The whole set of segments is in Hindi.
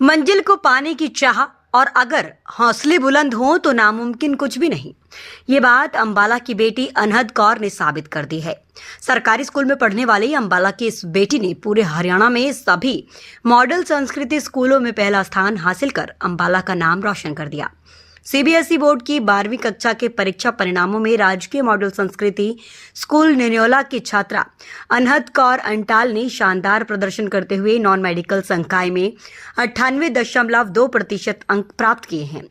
मंजिल को पाने की चाह और अगर हौसले बुलंद हों तो नामुमकिन कुछ भी नहीं। ये बात अंबाला की बेटी अनहद कौर ने साबित कर दी है। सरकारी स्कूल में पढ़ने वाली अंबाला की इस बेटी ने पूरे हरियाणा में सभी मॉडल संस्कृति स्कूलों में पहला स्थान हासिल कर अंबाला का नाम रोशन कर दिया। सीबीएसई बोर्ड की 12वीं कक्षा के परीक्षा परिणामों में राजकीय मॉडल संस्कृति स्कूल निन्योला की छात्रा अनहद कौर अंटाल ने शानदार प्रदर्शन करते हुए नॉन मेडिकल संकाय में 98.2% अंक प्राप्त किए हैं।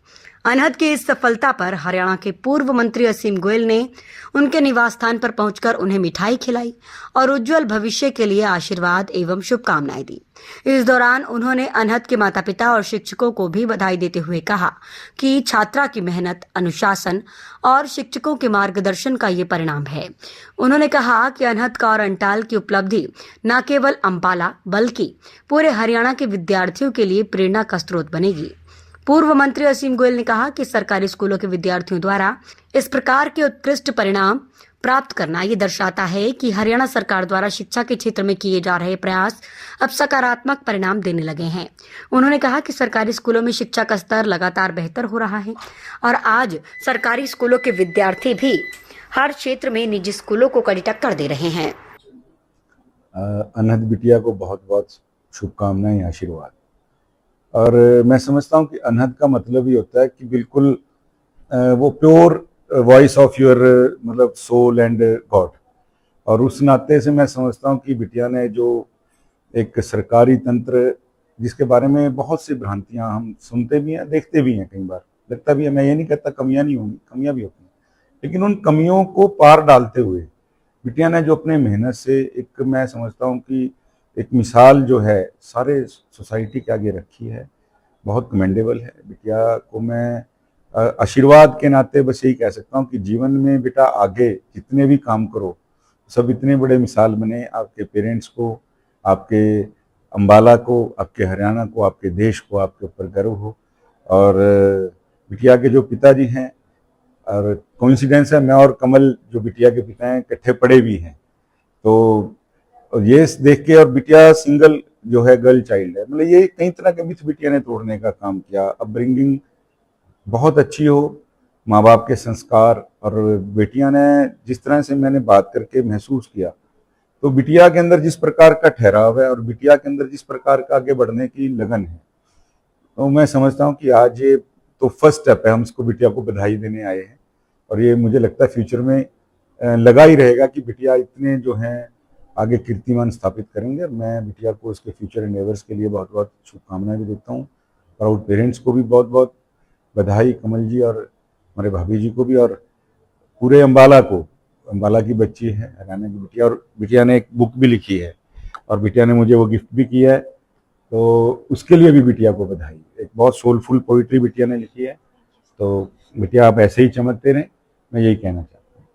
अनहद की इस सफलता पर हरियाणा के पूर्व मंत्री असीम गोयल ने उनके निवास स्थान पर पहुंचकर उन्हें मिठाई खिलाई और उज्जवल भविष्य के लिए आशीर्वाद एवं शुभकामनाएं दी। इस दौरान उन्होंने अनहद के माता पिता और शिक्षकों को भी बधाई देते हुए कहा कि छात्रा की मेहनत, अनुशासन और शिक्षकों के मार्गदर्शन का ये परिणाम है। उन्होंने कहा कि अनहद कौर अंटाल की उपलब्धि न केवल अंबाला बल्कि पूरे हरियाणा के विद्यार्थियों के लिए प्रेरणा का स्रोत बनेगी। पूर्व मंत्री असीम गोयल ने कहा कि सरकारी स्कूलों के विद्यार्थियों द्वारा इस प्रकार के उत्कृष्ट परिणाम प्राप्त करना ये दर्शाता है कि हरियाणा सरकार द्वारा शिक्षा के क्षेत्र में किए जा रहे प्रयास अब सकारात्मक परिणाम देने लगे हैं। उन्होंने कहा कि सरकारी स्कूलों में शिक्षा का स्तर लगातार बेहतर हो रहा है और आज सरकारी स्कूलों के विद्यार्थी भी हर क्षेत्र में निजी स्कूलों को कड़ी टक्कर दे रहे हैं। अनहद बिटिया को बहुत बहुत शुभकामनाएं, आशीर्वाद। और मैं समझता हूँ कि अनहद का मतलब ही होता है कि बिल्कुल वो प्योर वॉइस ऑफ योर मतलब सोल एंड गॉड। और उस नाते से मैं समझता हूँ कि बिटिया ने जो एक सरकारी तंत्र जिसके बारे में बहुत सी भ्रांतियाँ हम सुनते भी हैं, देखते भी हैं, कई बार लगता भी है, मैं ये नहीं कहता कमियाँ नहीं होंगी, कमियाँ भी होती हैं, लेकिन उन कमियों को पार डालते हुए बिटिया ने जो अपने मेहनत से एक, मैं समझता हूँ कि एक मिसाल जो है सारे सोसाइटी के आगे रखी है, बहुत कमेंडेबल है। बिटिया को मैं आशीर्वाद के नाते बस यही कह सकता हूँ कि जीवन में बेटा आगे जितने भी काम करो सब इतने बड़े मिसाल बने, आपके पेरेंट्स को, आपके अंबाला को, आपके हरियाणा को, आपके देश को आपके ऊपर गर्व हो। और बिटिया के जो पिताजी हैं, और कोइंसिडेंस है मैं और कमल जो बिटिया के पिता हैं इकट्ठे पढ़े भी हैं, तो ये देख के, और बिटिया सिंगल जो है गर्ल चाइल्ड है, मतलब ये कई तरह के मिथ बिटिया ने तोड़ने का काम किया। अपब्रिंगिंग बहुत अच्छी हो, माँ बाप के संस्कार, और बेटियां ने जिस तरह से मैंने बात करके महसूस किया, तो बिटिया के अंदर जिस प्रकार का ठहराव है और बिटिया के अंदर जिस प्रकार का आगे बढ़ने की लगन है, तो मैं समझता हूँ कि आज ये तो फर्स्ट स्टेप है। हम इसको बिटिया को बधाई देने आए हैं और ये मुझे लगता है फ्यूचर में लगा ही रहेगा कि बिटिया इतने जो हैं आगे कीर्तिमान स्थापित करेंगे। और मैं बिटिया को उसके फ्यूचर एंडेवर्स के लिए बहुत बहुत शुभकामनाएं भी देता हूँ। प्राउड पेरेंट्स को भी बहुत बहुत बधाई, कमल जी और हमारे भाभी जी को भी, और पूरे अंबाला को। अंबाला की बच्ची है, हरियाणा की बिटिया, और बिटिया ने एक बुक भी लिखी है और बिटिया ने मुझे वो गिफ्ट भी किया है, तो उसके लिए भी बिटिया को बधाई। एक बहुत सोलफुल पोइट्री बिटिया ने लिखी है, तो बिटिया आप ऐसे ही चमकते रहें, मैं यही कहना चाहता हूँ।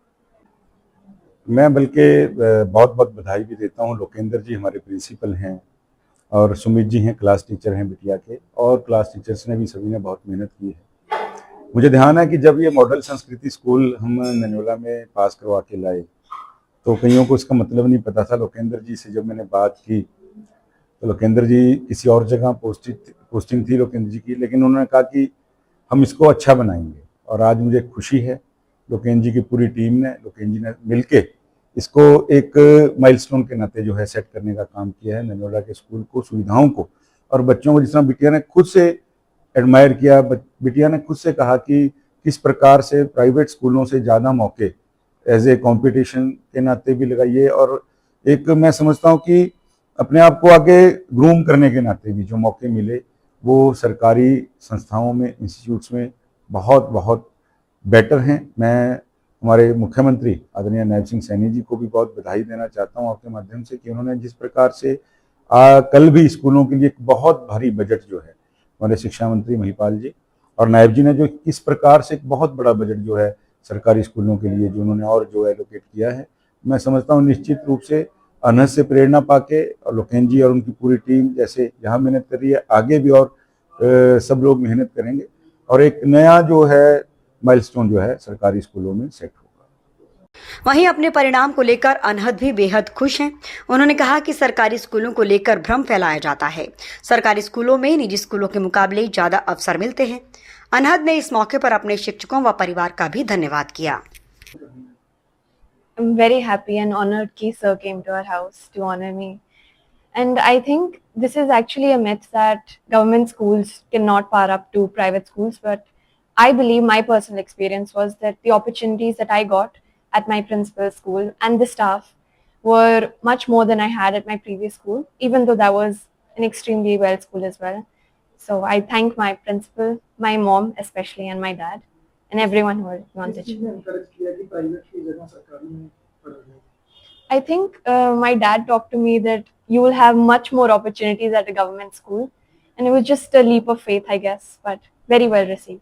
मैं बल्कि बहुत बहुत बधाई भी देता हूँ। लोकेंद्र जी हमारे प्रिंसिपल हैं और सुमित जी हैं क्लास टीचर हैं बिटिया के, और क्लास टीचर्स ने भी, सभी ने बहुत मेहनत की है। मुझे ध्यान है कि जब ये मॉडल संस्कृति स्कूल हम नन्योला में पास करवा के लाए तो कईयों को इसका मतलब नहीं पता था। लोकेंद्र जी से जब मैंने बात की तो लोकेंद्र जी किसी और जगह पोस्टिंग थी लोकेंद्र जी की, लेकिन उन्होंने कहा कि हम इसको अच्छा बनाएंगे। और आज मुझे खुशी है लोकेंद्र जी की पूरी टीम ने, लोकेंद्र जी ने मिलके इसको एक माइलस्टोन के नाते जो है सेट करने का काम किया है। नन्योला के स्कूल को, सुविधाओं को, और बच्चों को, जिस तरह बिटिया ने खुद से एडमायर किया, बिटिया ने खुद से कहा कि किस प्रकार से प्राइवेट स्कूलों से ज़्यादा मौके एज ए कंपटीशन के नाते भी लगाइए, और एक मैं समझता हूँ कि अपने आप को आगे ग्रूम करने के नाते भी जो मौके मिले वो सरकारी संस्थाओं में, इंस्टीट्यूट्स में बहुत बहुत बेटर हैं। मैं हमारे मुख्यमंत्री आदरणीय नायब सिंह सैनी जी को भी बहुत बधाई देना चाहता हूँ आपके माध्यम से कि उन्होंने जिस प्रकार से कल भी स्कूलों के लिए एक बहुत भारी बजट जो है, हमारे शिक्षा मंत्री महिपाल जी और नायब जी ने जो किस प्रकार से एक बहुत बड़ा बजट जो है सरकारी स्कूलों के लिए जो उन्होंने और जो एलोकेट किया है, मैं समझता हूँ निश्चित रूप से अनहद से प्रेरणा पाके और लोकेंद्र जी और उनकी पूरी टीम जैसे यहाँ मेहनत कर रही है, आगे भी और सब लोग मेहनत करेंगे और एक नया जो है माइलस्टोन जो है सरकारी स्कूलों में सेट होगा। वहीं अपने परिणाम को लेकर अनहद भी बेहद खुश हैं। उन्होंने कहा कि सरकारी स्कूलों को लेकर भ्रम फैलाया जाता है। सरकारी स्कूलों में निजी स्कूलों के मुकाबले ज्यादा अवसर मिलते हैं। अनहद ने इस मौके पर अपने शिक्षकों व परिवार का भी धन्यवाद किया। I'm very happy and honored कि sir came to our house to honor me. And I think this is actually a myth that government schools cannot par up to private schools. But I believe my personal experience was that the opportunities that I got at my principal's school and the staff were much more than I had at my previous school, even though that was an extremely well school as well. So I thank my principal, my mom especially, and my dad, and everyone who wanted to. I think my dad talked to me that you will have much more opportunities at a government school, and it was just a leap of faith, I guess, but very well received.